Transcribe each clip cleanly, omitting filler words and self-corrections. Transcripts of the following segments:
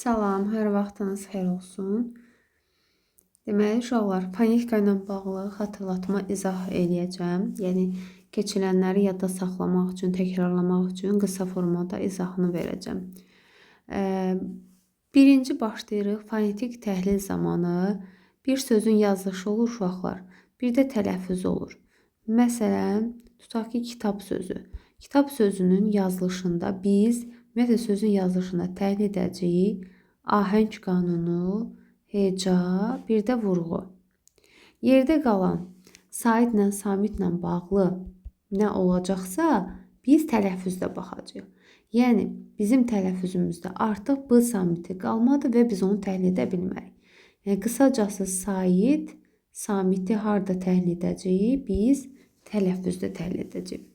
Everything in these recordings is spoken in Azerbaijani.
Salam, hər vaxtınız xeyir olsun. Deməli, uşaqlar, fonetika ilə bağlı xatırlatma izah eləyəcəm. Yəni, keçilənləri yadda saxlamaq üçün, təkrarlamaq üçün qısa formada izahını verəcəm. Birinci başlayırıq. Fonetik təhlil zamanı bir sözün yazılışı olur uşaqlar, bir də tələffüzü olur. Məsələn, tutaq ki, kitab sözü. Kitab sözünün yazılışında biz ümumiyyətlə sözün yazılışında təhlil edəcəyik ahəng qanunu, heca, bir də vurğu. Yerdə qalan saitlə, samitlə bağlı nə olacaqsa, biz tələffüzdə baxacağıq. Yəni, bizim tələffüzümüzdə artıq b samiti qalmadı və biz onu təhlil edə bilmərik. Yəni, qısacası sait, samiti harda təhlil edəcəyik? Biz tələffüzdə təhlil edəcəyik.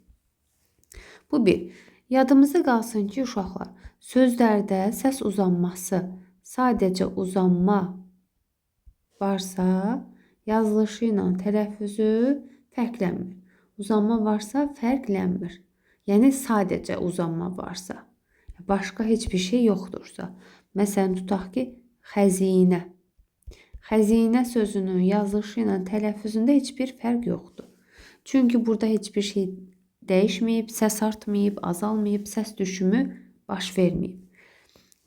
Bu bir. Yadımızda qalsın ki, uşaqlar, sözlərdə səs uzanması, sadəcə uzanma varsa, yazılışı ilə tələffüzü fərqlənmir. Uzanma varsa, fərqlənmir. Yəni, sadəcə uzanma varsa, başqa heç bir şey yoxdursa. Məsələn, tutaq ki, xəzinə. Xəzinə sözünün yazılışı ilə tələffüzündə heç bir fərq yoxdur. Çünki burada heç bir şey dəyişməyib, səs artmayıb, azalmayıb, səs düşümü baş verməyib.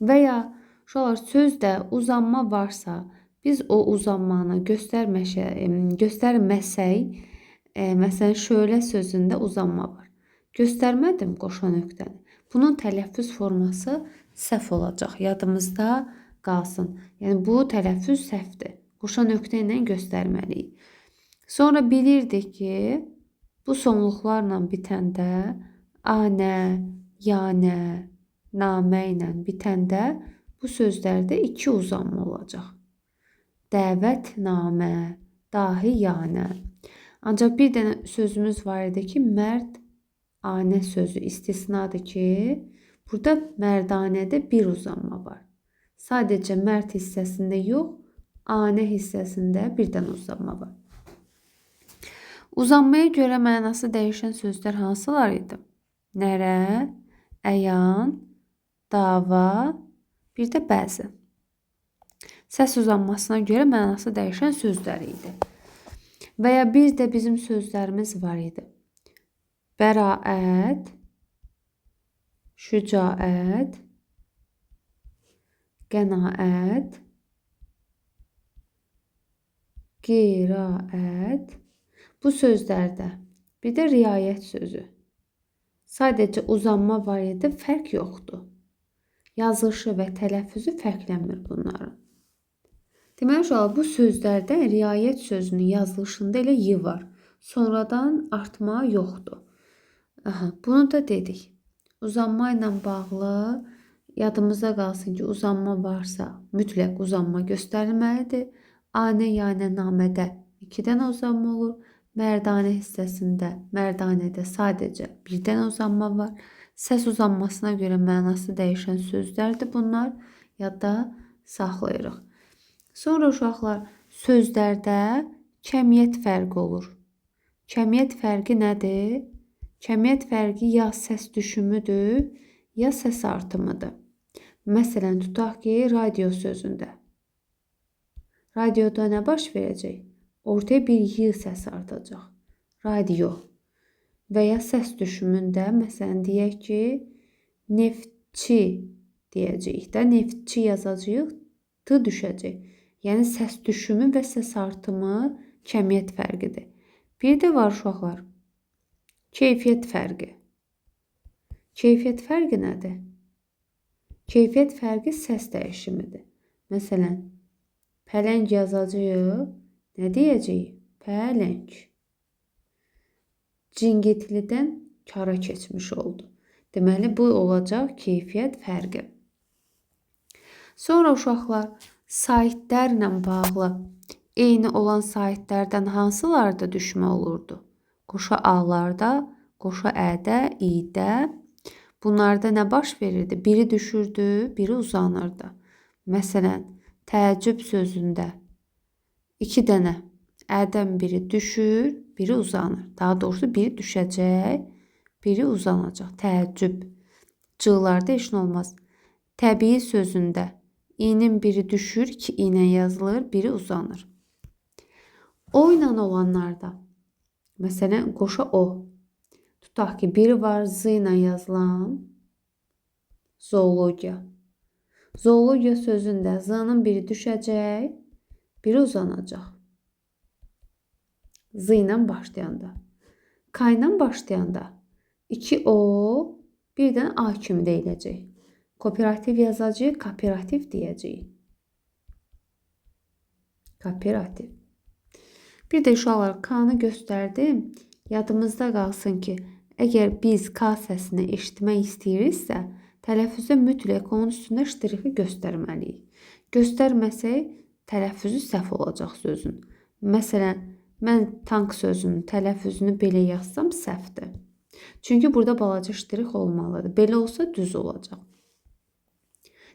Və ya uşaqlar, sözdə uzanma varsa, biz o uzanmanı göstərməsək, məsələn, şölə sözündə uzanma var. Göstərmədim qoşa nöqtəni. Bunun tələffüz forması səhv olacaq. Yadımızda qalsın. Yəni, bu tələffüz səhvdir. Qoşa nöqtə ilə göstərməliyik. Sonra bilirdik ki, bu sonluqlarla bitəndə anə, yanə, namə ilə bitəndə bu sözlərdə iki uzanma olacaq. Dəvətnamə, dahi yanə. Ancaq bir dənə sözümüz var idi ki, mərd anə sözü istisnadır ki, burada mərdanədə bir uzanma var. Sadəcə mərd hissəsində yox, anə hissəsində bir dənə uzanma var. Uzanmaya görə mənası dəyişən sözlər hansılar idi? Nərə, əyan, dava, bir də bəzi. Səs uzanmasına görə mənası dəyişən sözlər idi. Və ya bir də bizim sözlərimiz var idi. Bəraət, şücaət, qənaət, qiraət. Bu sözlərdə bir də riayət sözü. Sadəcə uzanma var idi, fərq yoxdur. Yazılışı və tələffüzü fərqlənmir bunların. Deməli, uşaqlar, bu sözlərdə riayət sözünün yazılışında elə y var. Sonradan artma yoxdur. Bunu da dedik. Uzanma ilə bağlı yadımızda qalsın ki, uzanma varsa mütləq uzanma göstərilməlidir. Anə, yanə, namədə 2 dənə uzanma olur. Mərdanə hissəsində, mərdanədə sadəcə bir dənə uzanma var. Səs uzanmasına görə mənası dəyişən sözlərdir bunlar. Yadda saxlayırıq. Sonra uşaqlar, sözlərdə kəmiyyət fərqi olur. Kəmiyyət fərqi nədir? Kəmiyyət fərqi ya səs düşümüdür, ya səs artımıdır. Məsələn, tutaq ki, radio sözündə. Radioda nə baş verəcək? Ortaya bir y səsi artacaq. Radio. Və ya səs düşümündə, məsələn, deyək ki, neftçi deyəcəyik də, neftçi yazacağıq, t düşəcək. Yəni, səs düşümü və səs artımı kəmiyyət fərqidir. Bir də var uşaqlar, keyfiyyət fərqi. Keyfiyyət fərqi nədir? Keyfiyyət fərqi səs dəyişimidir. Məsələn, pələng yazacağıq, nə deyəcəyik? Pələng. Cingitlidən kara keçmiş oldu. Deməli, bu olacaq keyfiyyət fərqi. Sonra uşaqlar, saitlərlə bağlı eyni olan saitlərdən hansılarda düşmə olurdu? Qoşa a'larda, qoşa ədə, i'də. Bunlarda nə baş verirdi? Biri düşürdü, biri uzanırdı. Məsələn, təəccüb sözündə 2 dənə ədən biri düşür, biri uzanır. Daha doğrusu biri düşəcək, biri uzanacaq. Təəccüb. Cığlarda heç nə olmaz. Təbii sözündə İ'nin biri düşür, 2 i ilə yazılır, biri uzanır. O ilə olanlarda, məsələn, qoşa o. Tutaq ki, biri var z ilə yazılan zoologiya. Zoologiya sözündə z-nın biri düşəcək, biri uzanacaq. Z ilə başlayanda. K ilə başlayanda 2 o, bir dənə a kimi deyiləcək. Kooperativ yazacağıq, kooperativ deyəcəyik. Kooperativ. Bir də uşaqlar K-nı göstərdim. Yadımızda qalsın ki, əgər biz K səsini eşitmək istəyiriksə, tələffüzdə mütləq onun üstündə ştrixi göstərməliyik. Göstərməsək, tələffüzü səhv olacaq sözün. Məsələn, mən tank sözünün tələffüzünü belə yazsam səhvdir. Çünki burada balaca ştrix olmalıdır. Belə olsa düz olacaq.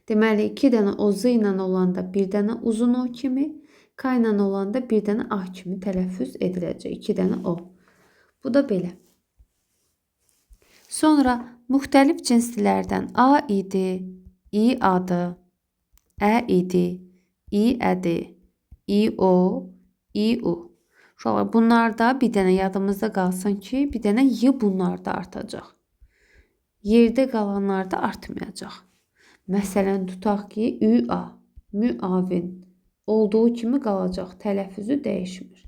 Deməli, 2 dənə o z ilə olanda bir dənə uzun o kimi, K ilə olanda bir dənə a kimi tələffüz ediləcək. 2 dənə o. Bu da belə. Sonra müxtəlif cinslərdən a idi, i adı, ə idi, i ədi, i o, i u. Uşaqlar, bunlarda bir dənə yadımızda qalsın ki, bir dənə y bunlarda artacaq. Yerdə qalanlarda artmayacaq. Məsələn, tutaq ki, ü-a, müavin olduğu kimi qalacaq. Tələffüzü dəyişmir.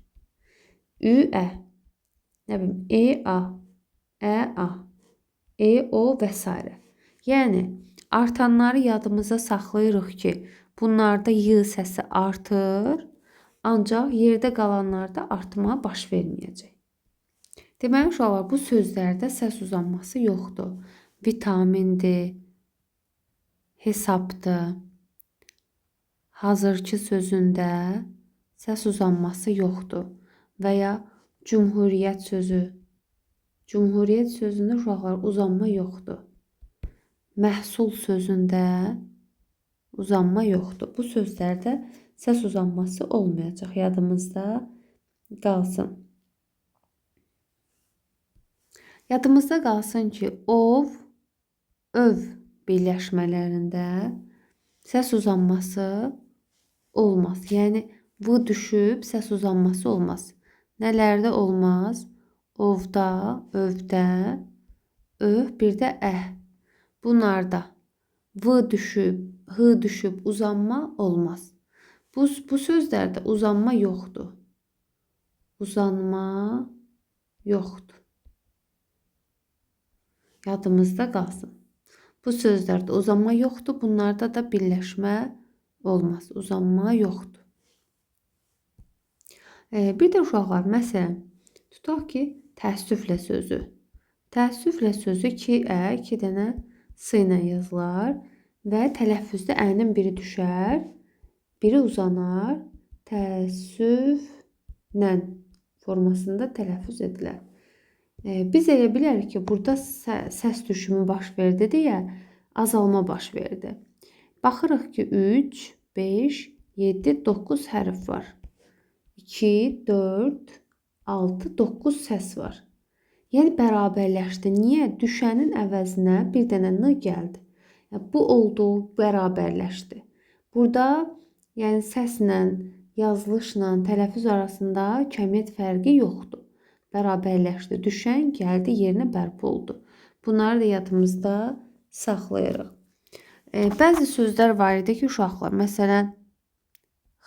Ü-ə, nə bilim, e-a, ə-a, e-o və s. Yəni, artanları yadımıza saxlayırıq ki, bunlarda y səsi artır, ancaq yerdə qalanlarda artma baş verməyəcək. Deməli, uşaqlar, bu sözlərdə səs uzanması yoxdur. Vitamindir, hesabdır. Hazırki sözündə səs uzanması yoxdur. Və ya cümhuriyyət sözü. Cümhuriyyət sözündə uşaqlar uzanma yoxdur. Məhsul sözündə uzanma yoxdur. Bu sözlərdə səs uzanması olmayacaq. Yadımızda qalsın. Yadımızda qalsın ki, ov, öv birləşmələrində səs uzanması olmaz. Yəni, v düşüb səs uzanması olmaz. Nələrdə olmaz? Ovda, övdə, öv, bir də əh. Bunlarda v düşüb, h düşüb uzanma olmaz. Bu sözlərdə uzanma yoxdur. Uzanma yoxdur. Yadımızda qalsın. Bu sözlərdə uzanma yoxdur. Bunlarda da birləşmə olmaz. Uzanma yoxdur. Bir də uşaqlar, məsələn, tutaq ki, təəssüflə sözü. Təəssüflə sözü 2-ə, 2 dənə s ilə yazılar və tələffüzdə ənin biri düşər, biri uzanar, təəssüflə formasında tələffüz edilər. Biz elə bilərik ki, burada səs düşümü baş verdi deyə azalma baş verdi. Baxırıq ki, 3, 5, 7, 9 hərf var. 2, 4, 6, 9 səs var. Yəni, bərabərləşdi. Niyə? Düşənin əvəzinə bir dənə n gəldi. Bu oldu, bərabərləşdi. Burada yəni, səslə, yazılışla, tələffüz arasında kəmiyyət fərqi yoxdur. Bərabərləşdi. Düşən gəldi, yerinə bərpa oldu. Bunları da yadımızda saxlayırıq. Bəzi sözlər var idi ki, uşaqlar, məsələn,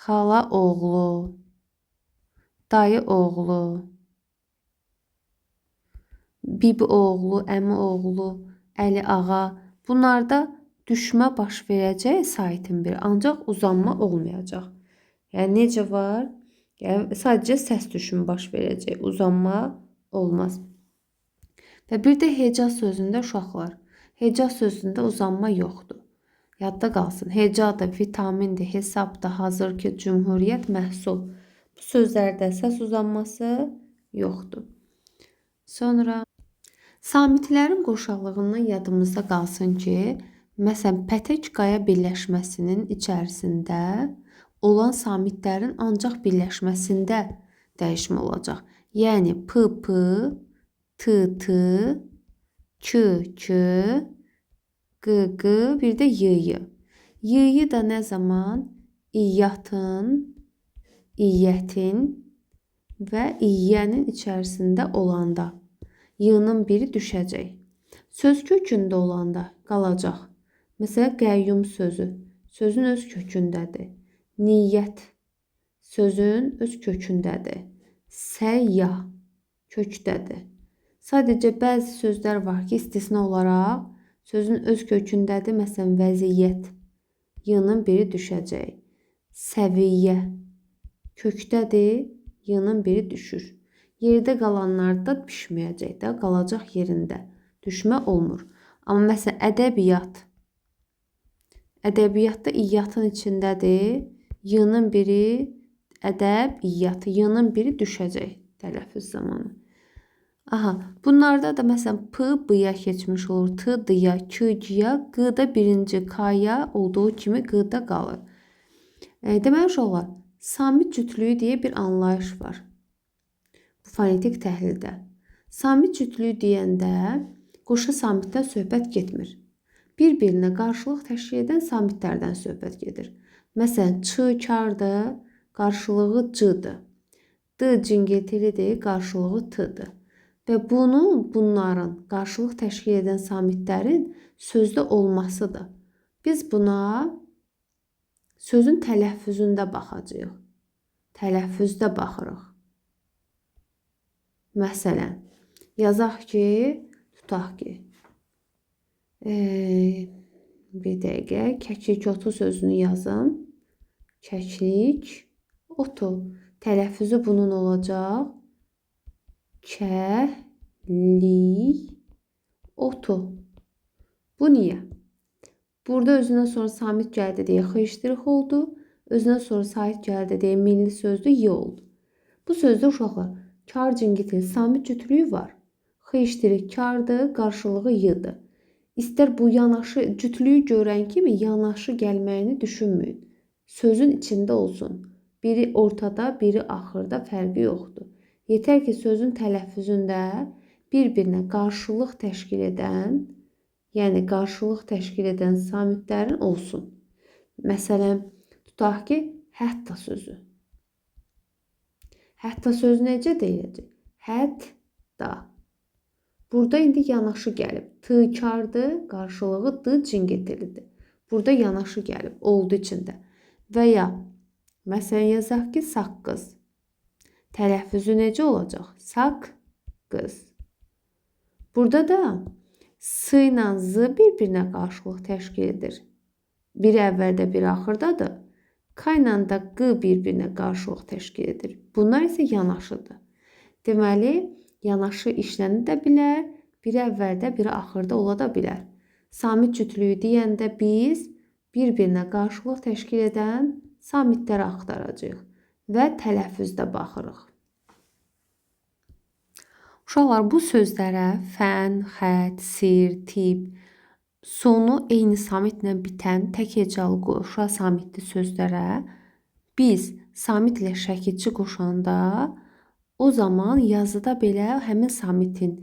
xala oğlu, dayı oğlu, bibi oğlu, əmi oğlu, əli ağa. Bunlarda düşmə baş verəcək saitin bir, ancaq uzanma olmayacaq. Yəni, necə var? Yəni, sadəcə səs düşümü baş verəcək, uzanma olmaz. Və bir də heca sözündə uşaqlar, heca sözündə uzanma yoxdur. Yadda qalsın, heca da vitamindir, hesab da, hazırki, cümhuriyyət, məhsul. Bu sözlərdə səs uzanması yoxdur. Sonra samitlərin qoşallığından yadımızda qalsın ki, məsələn, pətək qaya birləşməsinin içərisində olan samitlərin ancaq birləşməsində dəyişmə olacaq. Yəni, p, t, k, q, q, bir də y. Y'yi da ne zaman? İyyatın, iyyətin ve iyyənin içerisinde olanda. Y'nın biri düşəcək. Söz kökündə olanda qalacaq. Mesela qəyyum sözü. Sözün öz kökündədir. Niyyət sözün öz kökündədir. Səyyah kökdədir. Sadəcə bəzi sözlər var ki, istisna olaraq sözün öz kökündədir. Məsələn, vəziyyət. Y'nın biri düşəcək. Səviyyə kökdədir. Y'nın biri düşür. Yerdə qalanlarda düşməyəcək də, qalacaq yerində. Düşmə olmur. Amma məsələn, ədəbiyyat. Ədəbiyyatda iyyatın içindədir. Y'nın biri ədəb, iyyatı. Y'nın biri düşəcək tələffüz zamanı. Aha, bunlarda da məsələn p, b-ya keçmiş olur. T, d-ya, k, g-ya, g-da birinci, k-ya olduğu kimi g-da qalır. Deməli uşaqlar, samit cütlüyü deyə bir anlayış var. Bu fonetik təhlildə. Samit cütlüyü deyəndə qoşa samitdən söhbət getmir. Bir-birinə qarşılıq təşkil edən samitlərdən söhbət gedir. Məsələn, ç kardır, qarşılığı c-dır. D cingiltilidir, qarşılığı t-dır. Və bunların qarşılıq təşkil edən samitlərin sözdə olmasıdır. Biz buna sözün tələffüzündə baxacağıq. Tələffüzdə baxırıq. Məsələn, yazaq ki, tutaq ki, bir dəqiqə, kəklik otu sözünü yazın. Kəklik otu. Tələffüzü bunun olacaq. Kəklik otu. Bu niyə? Burada özündən sonra samit gəldi deyə xışdırıq oldu. Özündən sonra sait gəldi deyə milli sözdür, y oldu. Bu sözdə uşaqlar kar cingiltili samit cütlüyü var. Xışdırıq kardır, qarşılığı y-dır. İstər bu yanaşı cütlüyü görən kimi yanaşı gəlməyini düşünməyin. Sözün içində olsun. Biri ortada, biri axırda, fərqi yoxdur. Yetər ki, sözün tələffüzündə bir-birinə qarşılıq təşkil edən, yəni qarşılıq təşkil edən samitlərin olsun. Məsələn, tutaq ki, hətta sözü. Hətta sözü necə deyiləcək? Hətta. Burada indi yanaşı gəlib. T kardır, qarşılığı d cingiltilidir. Burada yanaşı gəlib, oldu içində. Və ya, məsələn, yazaq ki, saqqız. Tələffüzü necə olacaq? Saqqız. Burada da s ilə z bir-birinə qarşılıq təşkil edir. Biri əvvəldə, biri axırdadır. K ilə də q bir-birinə qarşılıq təşkil edir. Bunlar isə yanaşıdır. Deməli, yanaşı işlənə də bilər, biri əvvəldə, biri axırda ola da bilər. Samit cütlüyü deyəndə biz bir-birinə qarşılıq təşkil edən samitləri axtaracağıq və tələffüzdə baxırıq. Uşaqlar, bu sözlərə fən, xət, sir, tip, sonu eyni samitlə bitən tək hecalı qoşa samitli sözlərə biz samitlə şəkilçi qoşanda o zaman yazıda belə həmin samitin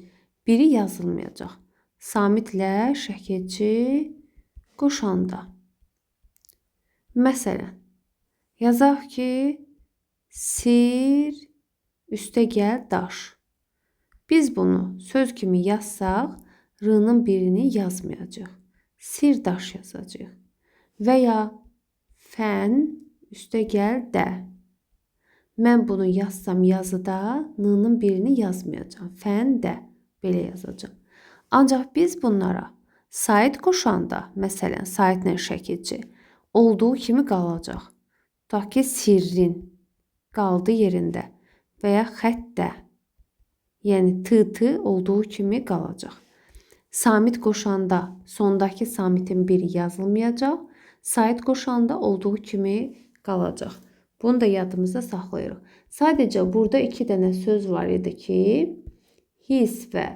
biri yazılmayacaq. Samitlə şəkilçi qoşanda. Məsələn, yazaq ki, sir üstə gəl daş. Biz bunu söz kimi yazsaq, r-nın birini yazmayacaq. Sir daş yazacaq. Və ya fən üstə gəl də. Mən bunu yazsam yazıda n-nın birini yazmayacağam. Fən də belə yazacağam. Ancaq biz bunlara sait qoşanda, məsələn, saitlə şəkilçi olduğu kimi qalacaq. Tutaq ki, sirrin qaldı yerində və ya xəttdə, yəni t olduğu kimi qalacaq. Samit qoşanda sondakı samitin biri yazılmayacaq. Sait qoşanda olduğu kimi qalacaq. Bunu da yadımızda saxlayırıq. Sadəcə burada iki dənə söz var idi ki, his və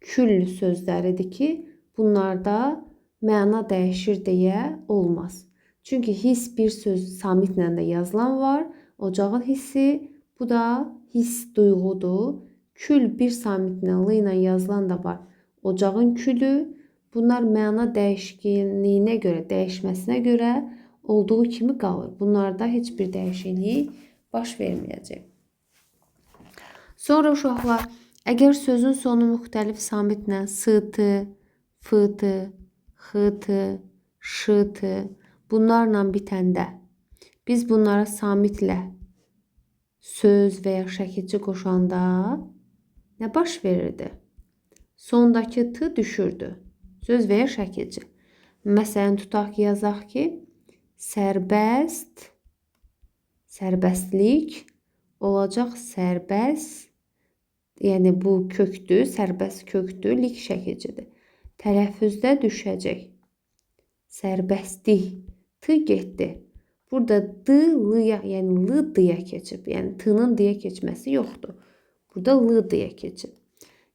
küllü sözlər idi ki, bunlarda məna dəyişir deyə olmaz. Çünki his bir söz samitlə də yazılan var. Ocağın hissi, bu da his duyğudur. Kül bir samitlə l ilə yazılan da var. Ocağın külü, Bunlar məna dəyişkənliyinə görə, dəyişməsinə görə olduğu kimi qalır. Bunlarda heç bir dəyişiklik baş verməyəcək. Sonra uşaqlar, əgər sözün sonu müxtəlif samitlə s-tı, f-tı, x-tı, ş-tı bunlarla bitəndə biz bunlara samitlə söz və ya şəkilçi qoşanda nə baş verirdi? Sondakı t düşürdü. Söz və ya şəkilçi. Məsələn, tutaq ki, yazaq ki, sərbəst, sərbəstlik olacaq sərbəst, yəni bu kökdür, sərbəst kökdür, lik şəkilcidir. Tələffüzdə düşəcək. Sərbəstlik, t getdi. Burada d, l-ya, yəni l-dıya keçib. Yəni t-nın d-yə keçməsi yoxdur. Burada l-dıya keçib.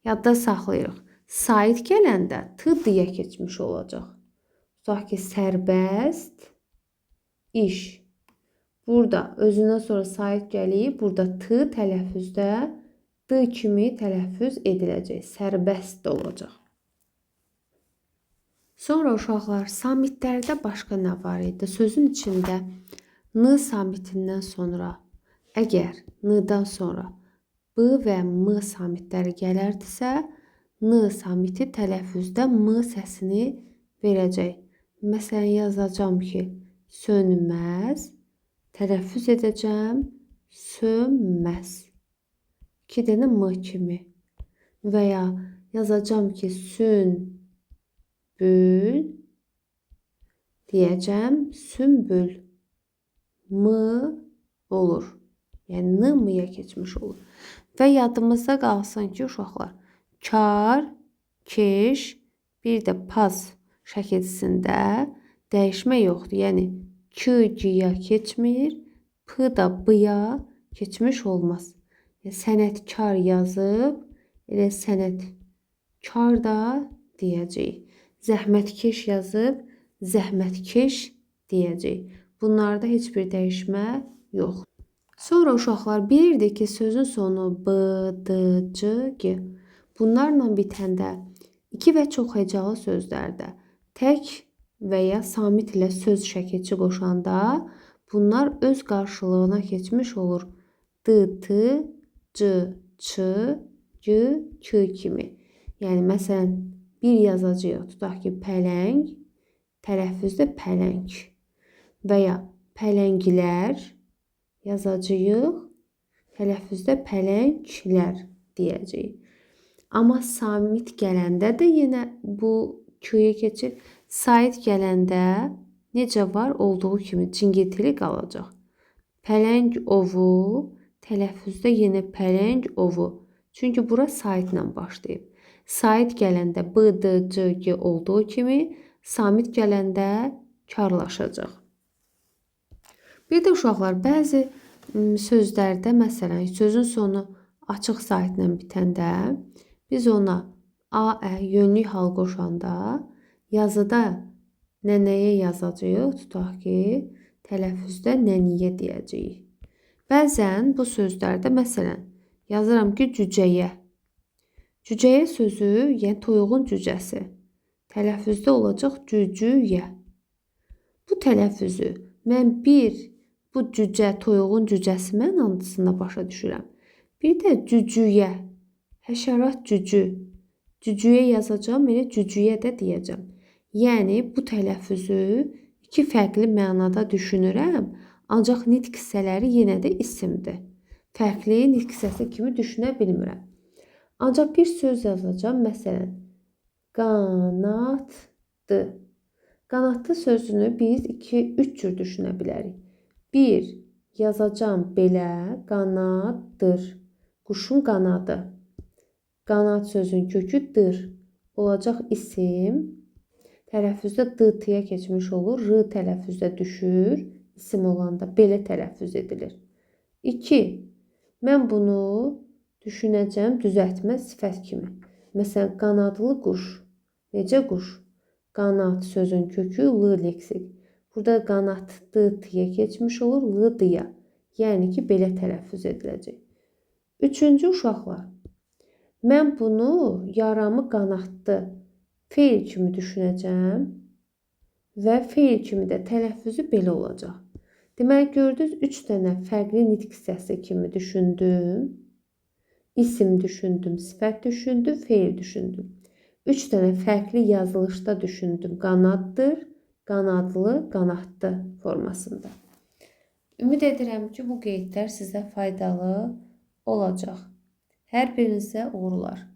Yadda saxlayırıq. Sait gələndə t d-yə keçmiş olacaq. Tutaq ki, sərbəst iş. Burada özündən sonra sait gəlib, burada t tələffüzdə d kimi tələffüz ediləcək. Sərbəst olacaq. Sonra uşaqlar, samitlərdə başqa nə var idi? Sözün içində n samitindən sonra, əgər n-dan sonra b və m samitləri gələrdisə, n samiti tələffüzdə m səsini verəcək. Məsələn, yazacağım ki, sönməz, tələffüz edəcəm, sönməz. 2 dənə m kimi. Və ya yazacağım ki, sünbül, deyəcəm, sümbül. M olur. Yəni, n m-ya keçmiş olur. Və yadımızda qalsın ki, uşaqlar, kar, keş, bir də paz şəkilsində dəyişmə yoxdur. Yəni, k-ya keçmir, p da b-ya keçmiş olmaz. Yəni, sənətkar yazıb, elə sənətkar da deyəcəyik. Zəhmətkeş yazıb, zəhmətkeş deyəcəyik. Bunlarda heç bir dəyişmə yoxdur. Sonra uşaqlar bilirdik ki, sözün sonu b, d, c, g. Bunlarla bitəndə iki və çox hecalı sözlərdə tək və ya samit ilə söz şəkilçi qoşanda bunlar öz qarşılığına keçmiş olur. D, t, c, ç, g, k kimi. Yəni, məsələn, bir yazacağıq. Tutaq ki, pələng, tələffüzdə pələng. Və ya pələnglər yazacağıq. Tələffüzdə pələnglər deyəcəyik. Amma samit gələndə də yenə bu k-yə keçir. Sait gələndə necə var? Olduğu kimi cingiltili qalacaq. Pələng ovu, tələffüzdə yenə pələng ovu. Çünki bura saitlə başlayıb. Sait gələndə b, d, c, g olduğu kimi samit gələndə karlaşacaq. Bir də uşaqlar, bəzi sözlərdə, məsələn, sözün sonu açıq saitlə bitəndə biz ona a, ə, yönlük hal qoşanda yazıda nənəyə yazacağıq. Tutaq ki, tələffüzdə nəniyə deyəcəyik. Bəzən bu sözlərdə, məsələn, yazıram ki, cücəyə. Cücəyə sözü, yəni toyuğun cücəsi. Tələffüzdə olacaq cücüyə. Bu tələffüzü mən bu cücə, toyuğun cücəsi mənasında başa düşürəm. Bir də cücüyə, həşərat cücü. Cücüyə yazacağım, elə cücüyə də deyəcəm. Yəni, bu tələffüzü iki fərqli mənada düşünürəm, ancaq nitq hissələri yenə də isimdir. Fərqli nitq hissəsi kimi düşünə bilmirəm. Ancaq bir söz yazacağım, məsələn, qanatdı. Qanatlı sözünü biz 2-3 cür düşünə bilərik. Bir, yazacağım belə, qanaddır. Quşun qanadı. Qanad sözün köküdür. Olacaq isim. Tələffüzdə d-tıya keçmiş olur. R tələffüzdə düşür. İsim olanda belə tələffüz edilir. 2. Mən bunu düşünəcəm düzəltmə sifət kimi. Məsələn, qanadlı quş. Necə quş? Qanad sözün kökü l leksik. Burada qanad d-tıya keçmiş olur, l-dıya. Yəni ki, belə tələffüz ediləcək. 3-cü uşaqlar. Mən bunu yaramı qanatdı feil kimi düşünəcəm və feil kimi də tələffüzü belə olacaq. Deməli, gördünüz, 3 dənə fərqli nitq hissəsi kimi düşündüm. İsim düşündüm, sifət düşündüm, feil düşündüm. 3 dənə fərqli yazılışda düşündüm. Qanaddır, qanadlı, qanadlı formasında. Ümid edirəm ki, bu qeydlər sizə faydalı olacaq. Hər birinizə uğurlar.